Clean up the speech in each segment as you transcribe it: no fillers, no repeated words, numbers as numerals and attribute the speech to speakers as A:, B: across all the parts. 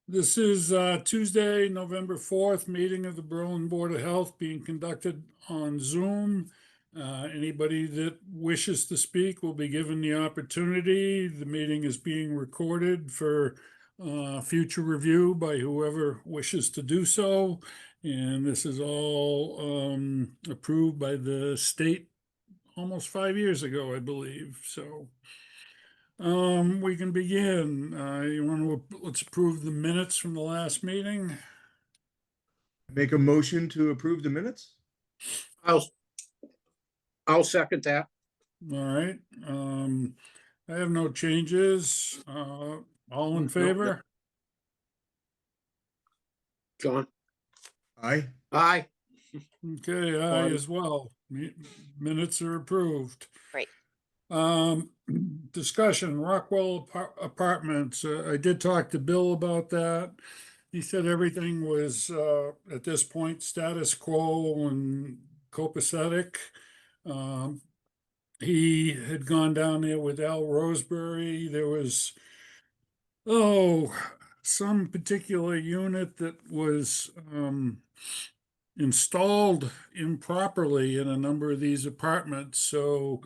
A: This is Tuesday, November 4th, meeting of the Berlin Board of Health being conducted on Zoom. Anybody that wishes to speak will be given the opportunity. The meeting is being recorded for future review by whoever wishes to do so. And this is all approved by the state almost 5 years ago, I believe. So we can begin. Let's approve the minutes from the last meeting.
B: Make a motion to approve the minutes?
C: I'll second that.
A: All right. I have no changes. All in favor?
C: John?
B: Aye.
C: Aye.
A: Okay, aye as well. Minutes are approved.
D: Great.
A: Discussion, Rockwell Apartments. I did talk to Bill about that. He said everything was at this point status quo and copacetic. He had gone down there with Al Roseberry. There was some particular unit that was installed improperly in a number of these apartments, so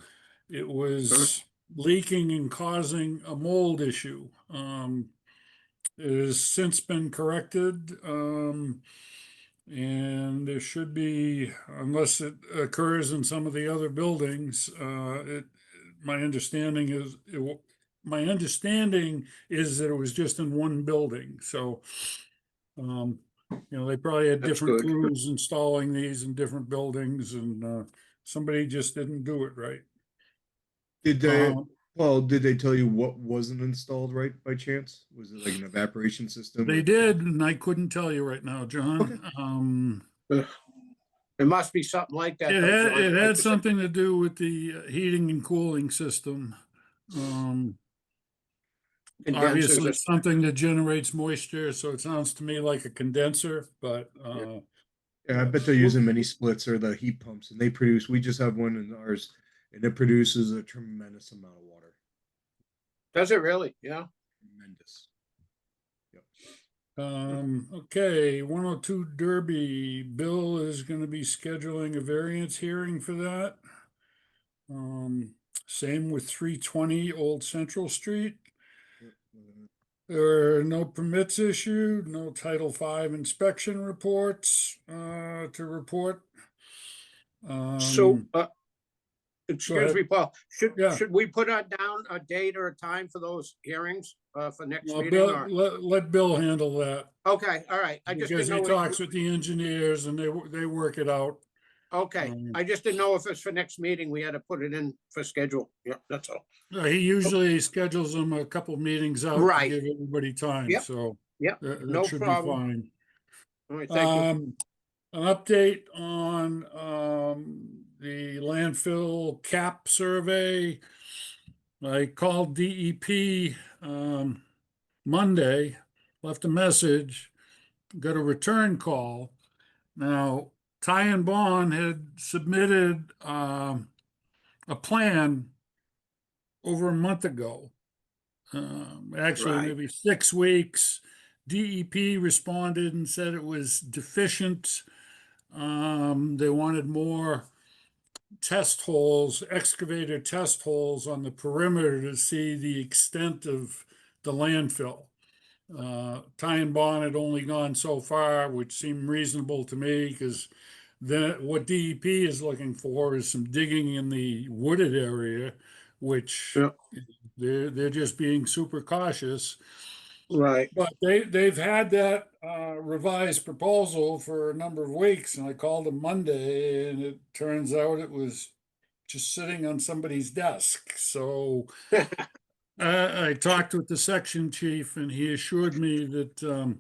A: it was leaking and causing a mold issue. It has since been corrected, and there should be, unless it occurs in some of the other buildings, my understanding is that it was just in one building. So, they probably had
C: That's
A: different
C: good.
A: crews installing these in different buildings, and somebody just didn't do it right.
B: Did they,
A: Uh,
B: Paul, did they tell you what wasn't installed right by chance? Was it like an evaporation system?
A: They did, and I couldn't tell you right now, John.
B: Okay.
C: It must be something like that.
A: It
C: though,
A: had,
C: John.
A: it
C: Like
A: had
C: you said.
A: something to do with the heating and cooling system.
C: Condensers
A: Obviously
C: or-
A: something that generates moisture, so it sounds to me like a condenser, but
B: Yeah, I bet they're using mini splits or the heat pumps, and we just have one in ours, and it produces a tremendous amount of water.
C: Does it really? Yeah.
B: Tremendous.
A: okay, 102 Derby, Bill is gonna be scheduling a variance hearing for that. Same with 320 Old Central Street. There are no permits issued, no Title V inspection reports to report.
C: So, excuse
A: ahead.
C: me, Paul,
A: Yeah.
C: should we put down a date or a time for those hearings for next
A: Well,
C: meeting?
A: Bill,
C: Or?
A: let Bill handle that,
C: Okay, all right. I just
A: because
C: didn't
A: he
C: know.
A: talks with the engineers and they work it out.
C: Okay, I just didn't know if it's for next meeting, we had to put it in for schedule. Yeah, that's all.
A: He usually schedules them a couple meetings out to
C: Right.
A: give everybody time,
C: Yep.
A: so
C: Yep,
A: that
C: no
A: should be
C: problem.
A: fine.
C: All right, thank you.
A: An update on the landfill cap survey. I called DEP Monday, left a message, got a return call. Now, Ty and Bond had submitted a plan over a month ago. Actually,
C: Right.
A: maybe 6 weeks. DEP responded and said it was deficient. They wanted more test holes, excavator test holes on the perimeter to see the extent of the landfill. Ty and Bond had only gone so far, which seemed reasonable to me, because then what DEP is looking for is some digging in the wooded area, which
C: Yeah.
A: they're just being super cautious.
C: Right.
A: But they've had that revised proposal for a number of weeks, and I called them Monday, and it turns out it was just sitting on somebody's desk. So I talked with the section chief, and he assured me that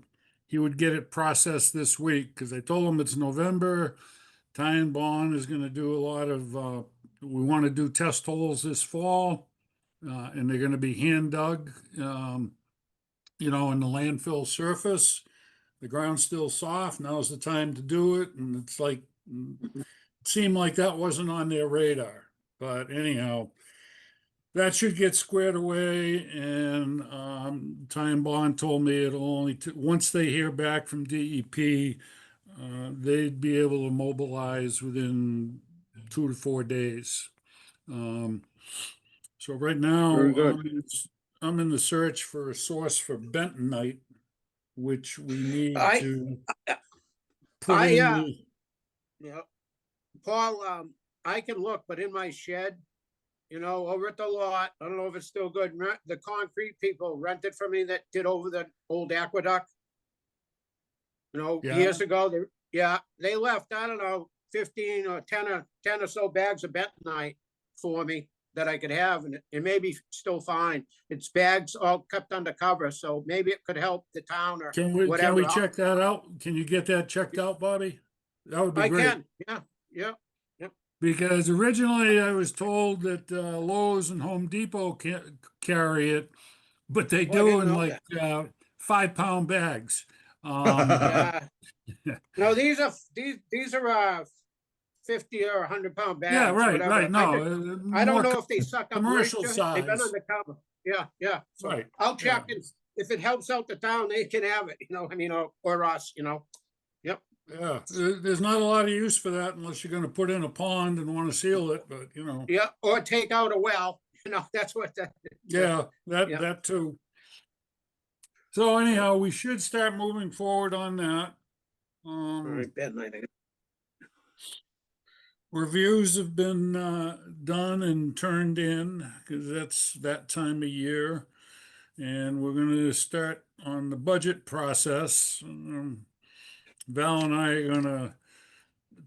A: he would get it processed this week, because I told him it's November. Ty and Bond is going to do a lot of, we want to do test holes this fall, and they're going to be hand dug. In the landfill surface. The ground's still soft. Now's the time to do it. And it's like, it seemed like that wasn't on their radar. But anyhow, that should get squared away, and Ty and Bond told me it'll only, once they hear back from DEP, they'd be able to mobilize within 2 to 4 days. So right now,
C: Very good.
A: I'm in the search for a source for bentonite, which we need
C: I-
A: to put
C: I,
A: in.
C: Yeah, Paul, I can look, but in my shed, over at the lot, I don't know if it's still good. The concrete people rented from me that did over the old aqueduct.
A: Yeah.
C: Years ago, they left, I don't know, 15 or 10 or so bags of bentonite for me that I could have, and it may be still fine. It's bags all kept under cover, so maybe it could help the town or
A: Can we
C: whatever.
A: check that out? Can you get that checked out, Bobby? That would be
C: I
A: great.
C: can, yeah.
A: Because originally I was told that Lowe's and Home Depot can't carry it, but they
C: Oh, I
A: do
C: didn't
A: in
C: know
A: like 5-pound bags.
C: Yeah. No, these are 50 or 100-pound bags.
A: Yeah, right,
C: whatever.
A: right. No,
C: I don't
A: more
C: know if they suck up
A: commercial
C: moisture. They've been
A: size.
C: undercover. Yeah. So
A: Right.
C: I'll check
A: yeah.
C: and if it helps out the town, they can have it, or us, Yep.
A: Yeah, there's not a lot of use for that unless you're gonna put in a pond and wanna seal it, but
C: Yeah, or take out a well, that's what that.
A: yeah,
C: Yeah.
A: that too. So anyhow, we should start moving forward on that.
C: All right, bad night.
A: Reviews have been done and turned in, because that's that time of year. And we're gonna start on the budget process. Val and I are gonna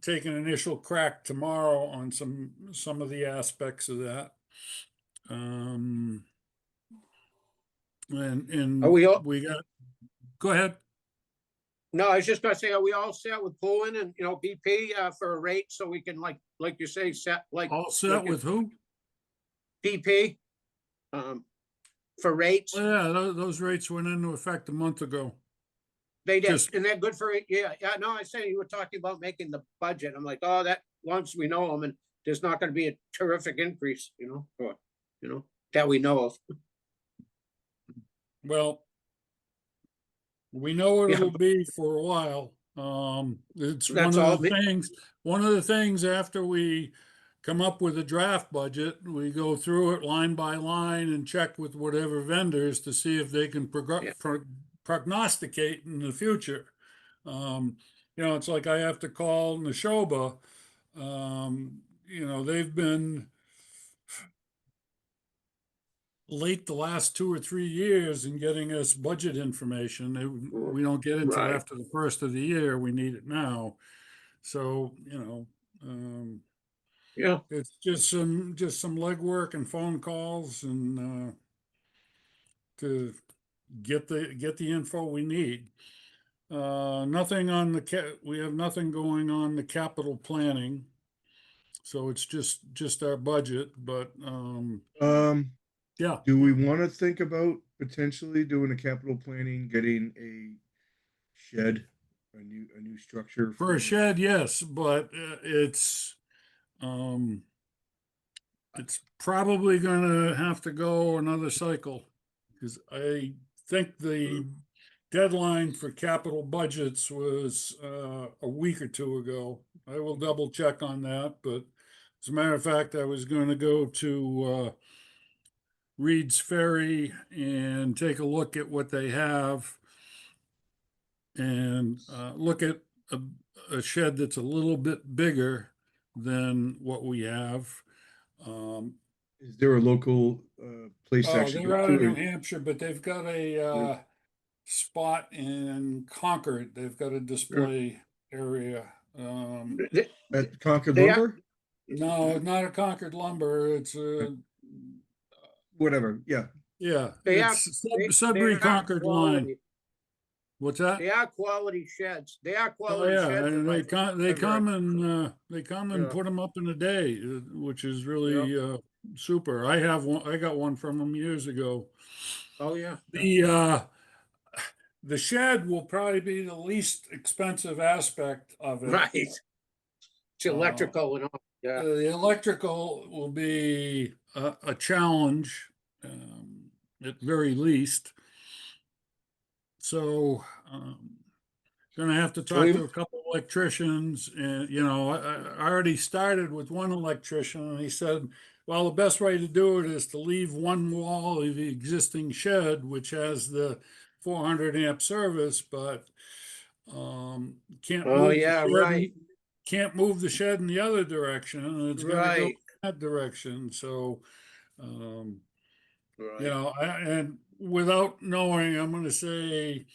A: take an initial crack tomorrow on some of the aspects of that. And
C: Are we all-
A: we got, go ahead.
C: No, I was just gonna say, are we all set with pulling and, BP for a rate so we can like you say, set like.
A: All set
C: like
A: with who?
C: BP? For rates?
A: Well, yeah, those rates went into effect a month ago.
C: They did,
A: Just-
C: and they're good for it. Yeah. No, I say you were talking about making the budget. I'm like, oh, that once we know them, and there's not going to be a terrific increase, or that we know of.
A: Well, we know what
C: Yeah,
A: it'll be for a while. It's
C: That's
A: one
C: all.
A: of the things after we come up with a draft budget, we go through it line by line and check with whatever vendors to see if they can prognosticate in the future. It's like I have to call Neshoba. They've been late the last 2 or 3 years in getting us budget information. We don't get it till
C: Right.
A: after the first of the year. We need it now. So,
C: Yeah.
A: it's just some legwork and phone calls and to get the info we need. Nothing on we have nothing going on the capital planning. So it's just our budget, but yeah.
B: Do we want to think about potentially doing a capital planning, getting a shed, a new structure
A: For a shed, yes, but it's probably gonna have to go another cycle, because I think the deadline for capital budgets was a week or two ago. I will double check on that, but as a matter of fact, I was going to go to Reed's Ferry and take a look at what they have and look at a shed that's a little bit bigger than what we have.
B: Is there a local place to
A: Oh,
B: actually
A: they're
B: go
A: out of
B: to?
A: New Hampshire, but they've got a spot in Concord. They've got a display area.
B: At Concord
C: They are-
B: Lumber?
A: No, not a Concord Lumber. It's a
B: Whatever. Yeah.
A: yeah.
C: They are-
A: It's
C: they
A: Sudbury
C: are
A: Concord line.
C: quality.
A: What's that?
C: They are quality sheds. They are
A: Oh
C: quality
A: yeah,
C: sheds.
A: and they
C: February.
A: come and
C: Yeah.
A: put them up in a day, which is really super. I have one. I got one from them years ago.
C: Oh, yeah.
A: The shed will probably be the least expensive aspect of it.
C: Right. It's electrical and all. Yeah.
A: The electrical will be a challenge, at very least. So, gonna have to talk to a couple electricians and, I already started with one electrician and he said, well, the best way to do it is to leave one wall of the existing shed, which has the 400 amp service, but, can't
C: Oh,
A: move the
C: yeah,
A: shed,
C: right,
A: can't move the shed in the other direction and it's gonna go
C: right,
A: that direction. So,
C: right.
A: and without knowing, I'm gonna say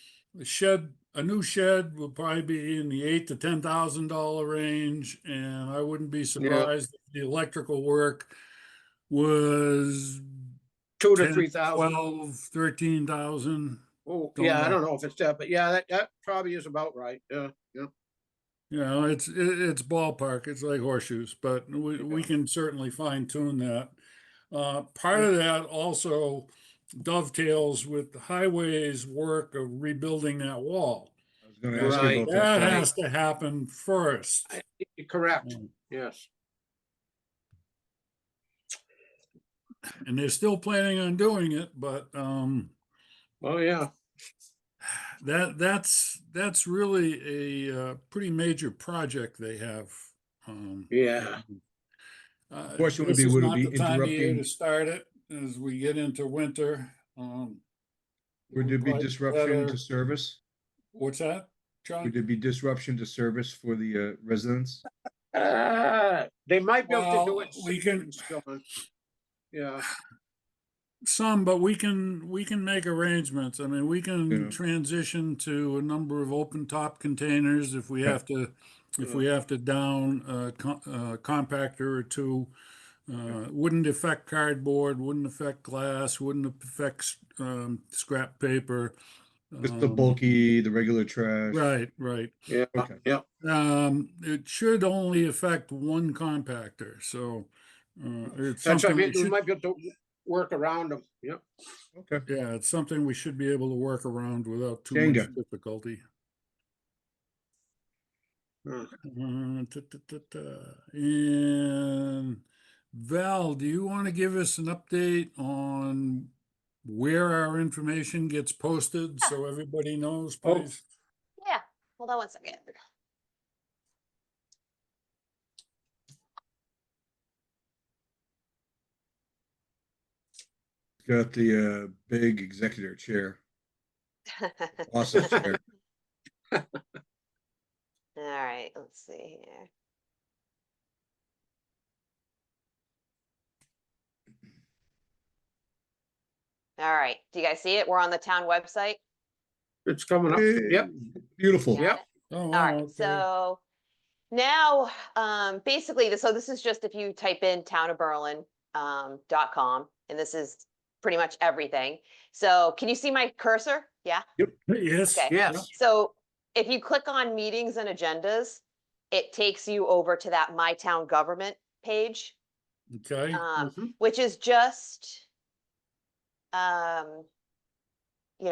A: a new shed will probably be in the $8,000 to $10,000 range, and I wouldn't be
C: Yeah,
A: surprised if the electrical work was
C: 2 to
A: 10,
C: 3,000.
A: 12, 13,000.
C: Oh,
A: Don't
C: yeah, I
A: know.
C: don't know if it's that, but yeah, that probably is about right. Yeah, yeah.
A: It's ballpark. It's like horseshoes, but we
C: Yeah.
A: can certainly fine tune that. Part
C: Yeah.
A: of that also dovetails with the highways work of rebuilding that wall.
B: I was gonna ask you
C: Right,
B: about that,
A: That
B: Paul.
A: has to happen first.
C: Correct,
A: Um,
C: yes.
A: And they're still planning on doing it, but
C: Oh, yeah,
A: that's really a pretty major project they have.
C: yeah.
B: Question would
A: This
B: be,
A: is
B: would it
A: not
B: be
A: the time of year to
B: interrupting,
A: start it as we get into winter.
B: would there be
A: Probably
B: disruption
A: better.
B: to service?
A: What's that, John?
B: Would there be disruption to service for the residents?
C: They might be able to do
A: Well,
C: it.
A: we can,
C: John. Yeah,
A: but we can make arrangements. I mean, we can
B: Yeah.
A: transition to a number of open top containers if we
B: Okay.
A: have to, if we have to down a compactor or two. Wouldn't affect cardboard, wouldn't affect glass, wouldn't affect scrap paper.
B: Just the
A: Um,
B: bulky, the regular trash?
A: Right, right.
C: yeah,
B: Okay.
C: yeah.
A: It should only affect one compactor, so it's
C: That's, I
A: something
C: mean,
A: we
C: we
A: should,
C: might be able to work around them. Yeah.
B: Okay.
A: yeah, it's something we should be able to work around without too
B: Jenga.
A: much difficulty.
C: Hmm.
A: And Val, do you want to give us an update on where our information gets posted so everybody knows,
C: Oh.
A: please?
D: Yeah, hold on one second.
B: Got the big executor chair, awesome chair.
D: All right, let's see here. All right, do you guys see it? We're on the town website.
C: It's coming up. Yep,
B: Beautiful.
D: Got
C: Yep.
D: it?
A: Oh,
D: All
A: wow,
D: right,
A: okay.
D: so now, basically, so this is just if you type in townofberlin.com, and this is pretty much everything. So can you see my cursor? Yeah.
A: Yes.
D: Okay.
C: yes.
D: So if you click on meetings and agendas, it takes you over to that My Town Government page,
A: Okay.
C: Mhm.
D: which is just,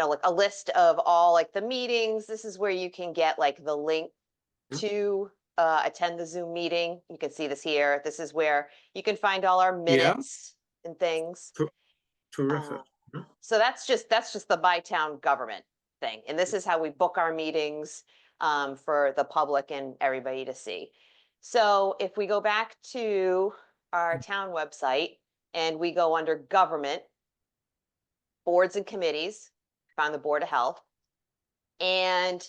D: like a list of all like the meetings. This is where you can get like the link
C: Mhm.
D: to attend the Zoom meeting. You can see this here. This is where you can find all our minutes and things.
C: Terrific.
D: So that's just the My Town Government thing. And this is how we book our meetings for the public and everybody to see. So if we go back to our town website and we go under government, boards and committees, found the Board of Health. And,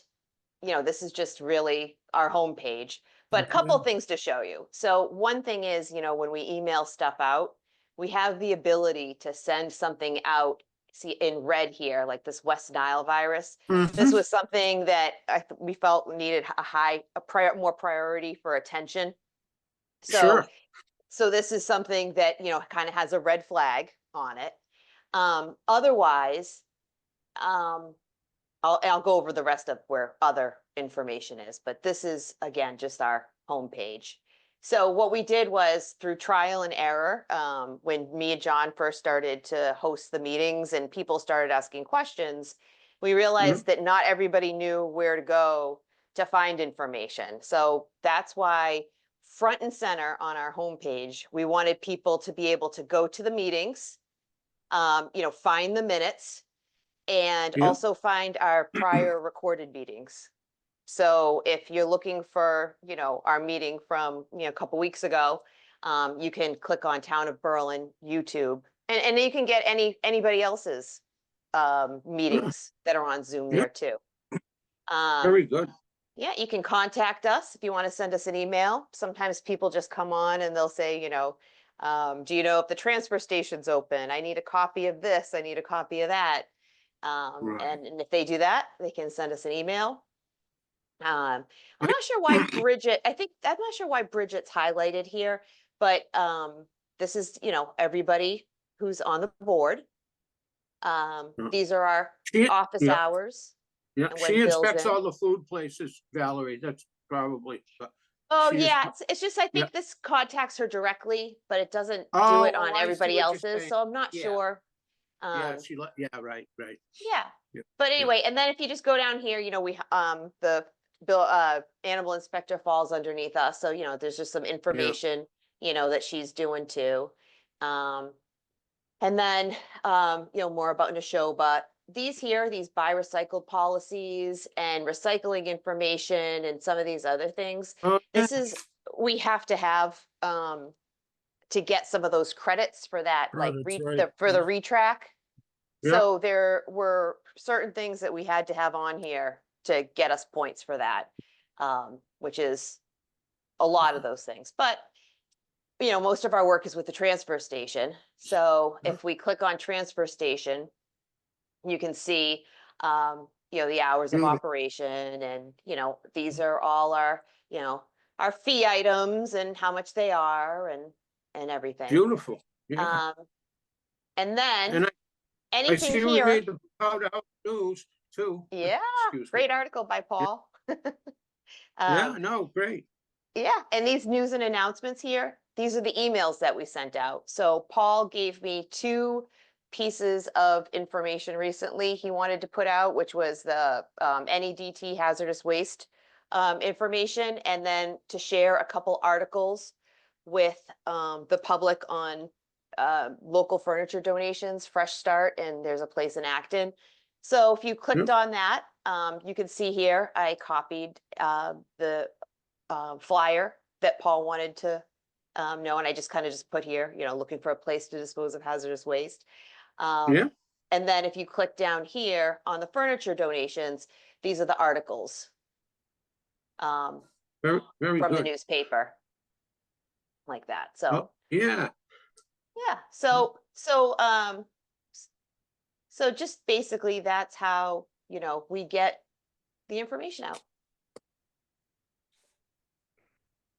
D: this is just really our homepage, but a couple
A: Okay.
D: things to show you. So one thing is, when we email stuff out, we have the ability to send something out, see in red here, like this West Nile virus. This
C: Mhm.
D: was something that we felt needed more priority for attention. So,
C: Sure.
D: so this is something that, kind of has a red flag on it. Otherwise, I'll go over the rest of where other information is, but this is again just our homepage. So what we did was through trial and error, when me and John first started to host the meetings and people started asking questions, we realized that not everybody knew where to go to find information. So that's why front and center on our homepage. We wanted people to be able to go to the meetings, find the minutes, and
C: Yeah.
D: also find our prior recorded meetings. So if you're looking for, our meeting from, a couple weeks ago, you can click on Town of Berlin YouTube, and you can get anybody else's meetings that are on Zoom
C: Yeah.
D: there too.
C: Very good.
D: Yeah, you can contact us if you want to send us an email. Sometimes people just come on and they'll say, do you know if the transfer station's open? I need a copy of this. I need a copy of that.
C: Right.
D: And if they do that, they can send us an email. I'm not sure why I'm not sure why Bridget's highlighted here, but this is, everybody who's on the board.
C: Yeah.
D: These are our
C: She-
D: office
C: yeah.
D: hours.
C: Yeah,
D: And when
C: she
D: Bill's
C: inspects
D: in.
C: all the food places, Valerie, that's probably.
D: Oh,
C: she is-
D: yeah, it's just, I
C: yeah.
D: think this contacts her directly, but it doesn't do
C: Oh,
D: it on
C: I see
D: everybody
C: what you're
D: else's,
C: saying.
D: so I'm not
C: Yeah.
D: sure.
C: Yeah, yeah, right.
D: Yeah,
C: Yeah,
D: but
C: yeah.
D: anyway, and then if you just go down here, the animal inspector falls underneath us, so there's just some information, that she's doing too. And then more about Neshoba. These buy recycled policies and recycling information and some of these other things.
C: Oh,
D: This is, we have to have to get some of those credits for that, like
A: Credits, right,
D: for the
A: yeah.
D: retrack.
C: Yeah.
D: So there were certain things that we had to have on here to get us points for that, which is a lot of those things. But most of our work is with the transfer station. So if we click on transfer station, you can see, the hours of
C: Mhm.
D: operation, and, these are all our, our fee items and how much they are, and everything.
C: Beautiful, yeah.
D: And then
C: And I
D: anything
C: see we
D: here,
C: made the Powder House News too.
D: yeah,
C: Excuse me.
D: great article by Paul.
C: Yeah,
D: Um,
C: no, great.
D: Yeah, and these news and announcements here, these are the emails that we sent out. So Paul gave me 2 pieces of information recently he wanted to put out, which was the NEDT hazardous waste information, and then to share a couple articles with the public on local furniture donations, Fresh Start, and there's a place in Acton. So if you clicked on that, you can see here, I copied the flyer that Paul wanted to know, and I just kind of put here, looking for a place to dispose of hazardous waste.
C: Yeah.
D: And then if you click down here on the furniture donations, these are the articles
C: Very, very
D: from the
C: good.
D: newspaper, like that. So
C: Oh, yeah,
D: yeah, so just basically that's how we get the information out.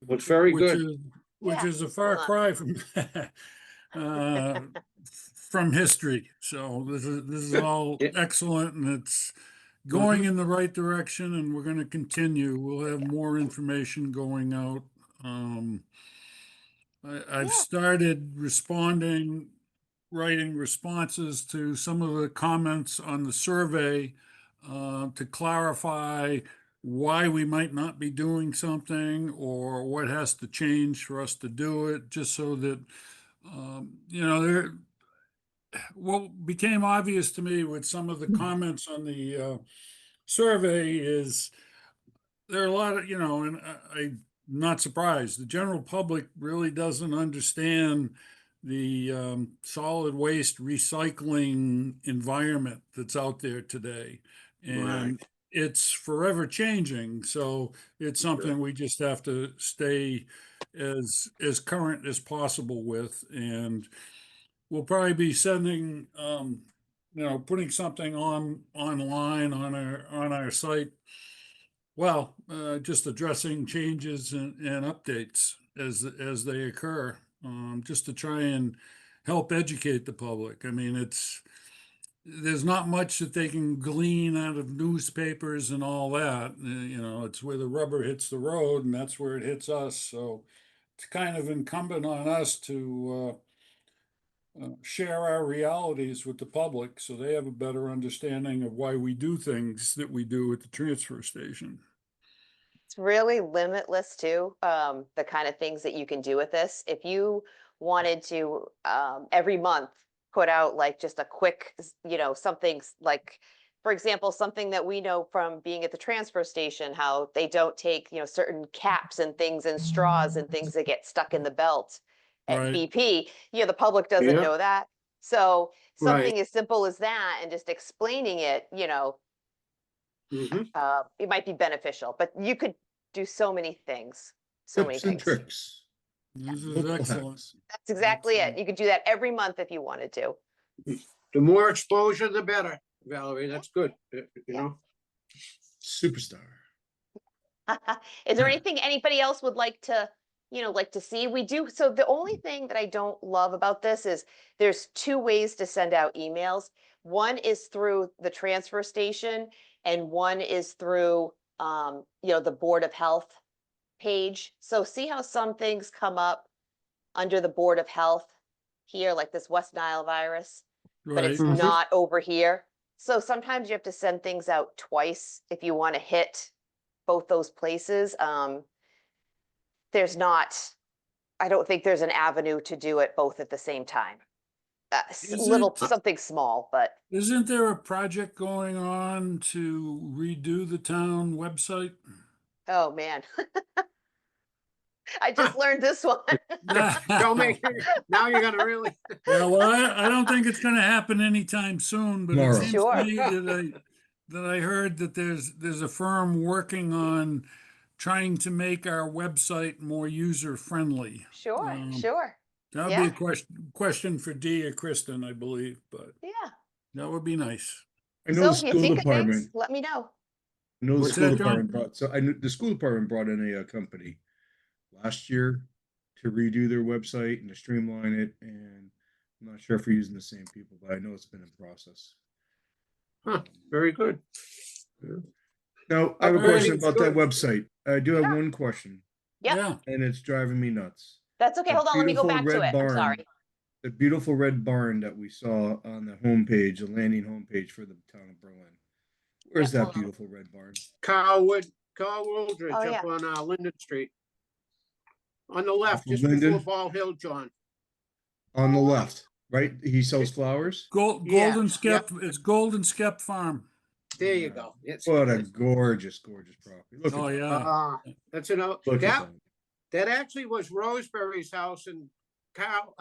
C: well, it's very
A: Which
C: good.
A: is, which
D: Yeah,
A: is a far
D: hold on.
A: cry from, uh, from history. So this is all
C: Yeah.
A: excellent, and it's going in the right direction, and we're gonna continue. We'll have more information going out. I've
D: Yeah.
A: started writing responses to some of the comments on the survey, to clarify why we might not be doing something or what has to change for us to do it, just so that, there, what became obvious to me with some of the comments on the survey is there are a lot of, and I'm not surprised. The general public really doesn't understand the solid waste recycling environment that's out there today. And it's forever changing. So it's something we just have to stay as current as possible with. And we'll probably be sending, putting something online on our site. Well, just addressing changes and updates as they occur, just to try and help educate the public. I mean, there's not much that they can glean out of newspapers and all that. It's where the rubber hits the road, and that's where it hits us. So it's kind of incumbent on us to share our realities with the public so they have a better understanding of why we do things that we do at the transfer station.
D: It's really limitless too, the kind of things that you can do with this. If you wanted to, every month, put out like just a quick, something like, for example, something that we know from being at the transfer station, how they don't take, certain caps and things and straws and things that get stuck in the belt at
A: Right.
D: BP, the public doesn't
C: Yeah.
D: know that. So
C: Right.
D: something as simple as that and just explaining it,
C: Mhm.
D: it might be beneficial, but you could do so many things, so many
B: Tips and
D: things.
B: tricks.
A: This is
B: Local
A: excellent.
B: hacks.
D: That's exactly it.
A: Excellent.
D: You could do that every month if you wanted to.
C: The more exposure, the better, Valerie. That's good, you know?
B: Superstar.
D: Is there anything anybody else would like to, see? We do. So the only thing that I don't love about this is there's two ways to send out emails. One is through the transfer station and one is through, the Board of Health page. So see how some things come up under the Board of Health here, like this West Nile virus, but
A: Right.
D: it's
C: Mhm.
D: not over here. So sometimes you have to send things out twice if you want to hit both those places. I don't think there's an avenue to do it both at the same time.
A: Isn't-
D: Something small, but
A: Isn't there a project going on to redo the town website?
D: oh man. I just learned this one.
C: Don't make, now you're gonna really,
A: Yeah, well, I don't think it's gonna happen anytime soon, but it
B: Tomorrow.
A: seems
D: Sure.
A: to me that I heard that there's a firm working on trying to make our website more user-friendly.
D: Sure, sure.
A: That would be a question for Dee or Kristen, I believe, but
D: Yeah.
A: that would be nice.
B: I know
D: So
B: the
D: if you
B: school
D: think of things,
B: department.
D: let me know.
B: I know the
A: What's
B: school
A: that, John?
B: department brought. So I knew the school department brought in a company last year to redo their website and to streamline it. And I'm not sure if we're using the same people, but I know it's been in process.
C: huh, very good.
B: Now, I have a
A: Alright.
B: question about that
C: Good.
B: website. I do have
D: Sure.
B: one question,
D: Yep.
A: Yeah,
B: and it's driving me nuts.
D: That's okay.
B: The
D: Hold on, let me go
B: beautiful
D: back to
B: red
D: it. I'm sorry.
B: The beautiful red barn that we saw on the homepage, the landing homepage for the town of Berlin. Where's
D: Yeah,
B: that
D: hold on.
B: beautiful red barn?
C: Carl Woodridge
D: Oh,
C: up on Linden Street. On the left, just
B: Linden?
C: before Ball Hill, John.
B: On the left, right? He sells flowers.
C: Yeah,
A: Golden Skep, it's Golden Skep Farm.
C: There you go. It's,
B: What a gorgeous, gorgeous property. Look
A: Oh,
B: at that.
A: yeah.
C: that's enough.
B: Look at
C: That, that actually was Roseberry's house and Carl,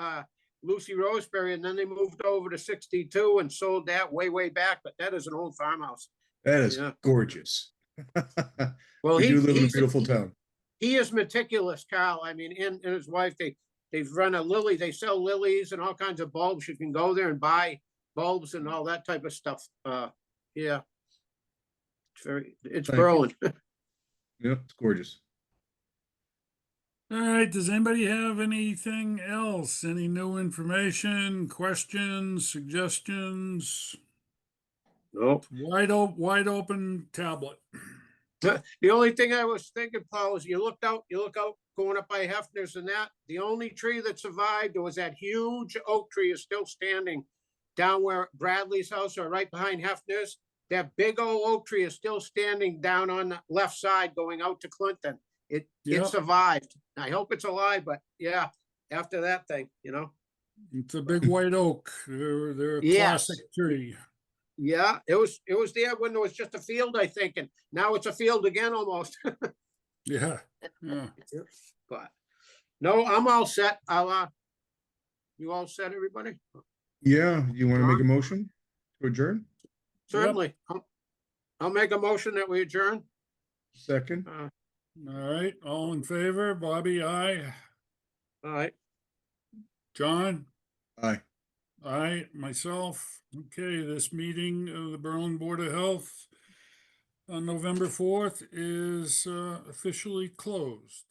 C: Lucy Roseberry, and then they moved over to 62 and sold that way back, but that is an old farmhouse.
B: That is
C: Yeah.
B: gorgeous.
C: Well,
B: We do live in a
C: he's-
B: beautiful town.
C: He is meticulous, Carl. I mean, and his wife, they've run a lily, they sell lilies and all kinds of bulbs. You can go there and buy bulbs and all that type of stuff. Yeah. It's
B: Thank you.
C: Berlin.
B: Yep, it's gorgeous.
A: All right, does anybody have anything else? Any new information, questions, suggestions?
C: Nope.
A: Wide open tablet.
C: The only thing I was thinking, Paul, is you look out going up by Hefner's and that, the only tree that survived was that huge oak tree is still standing down where Bradley's house or right behind Hefner's. That big old oak tree is still standing down on the left side going out to Clinton. It
A: Yep.
C: survived. I hope it's alive, but yeah, after that thing,
A: It's a big white oak. They're a
C: Yes.
A: classic tree.
C: Yeah, it was there when there was just a field, I think, and now it's a field again almost.
A: Yeah, yeah.
C: But no, I'm all set. You all set, everybody?
B: Yeah, you want to make a motion to adjourn?
C: Certainly. I'll make a motion that we adjourn.
B: Second,
C: Uh,
A: All right, all in favor? Bobby, aye.
C: All right.
A: John?
B: aye.
A: Aye, myself. Okay, this meeting of the Berlin Board of Health on November 4th is officially closed.